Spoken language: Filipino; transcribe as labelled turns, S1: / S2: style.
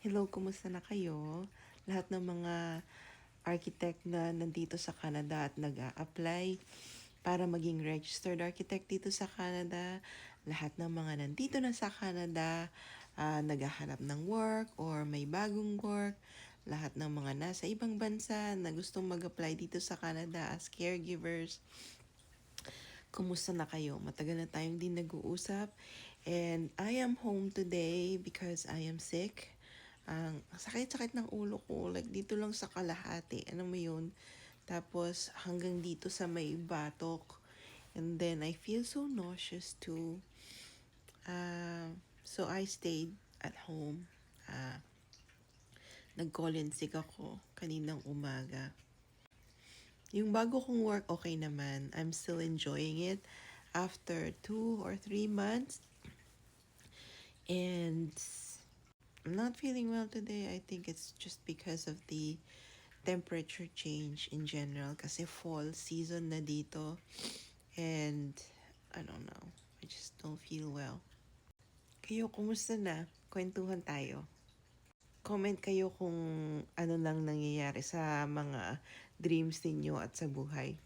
S1: Hello, kumusta na kayo? Lahat ng mga architect na nandito sa Canada at nag-a-apply para maging registered architect dito sa Canada. Lahat ng mga nandito na sa Canada, naghahanap ng work or may bagong work. Lahat ng mga nasa ibang bansa na gustong mag-apply dito sa Canada as caregivers. Kumusta na kayo? Matagal na tayong din nag-uusap. And I am home today because I am sick. Ang sakit-sakit ng ulo ko. Like, dito lang sa kalahati. Ano mo yun? Tapos, hanggang dito sa may batok. And then, I feel so nauseous too. So, I stayed at home. Nag-call in sick ako kaninang umaga. Yung bago kong work, okay naman. I'm still enjoying it after 2 or 3 months. And I'm not feeling well today. I think it's just because of the temperature change in general. Kasi fall season na dito. And I don't know. I just don't feel well. Kayo, kumusta na? Kwentuhan tayo. Comment kayo kung ano lang nangyayari sa mga dreams ninyo at sa buhay.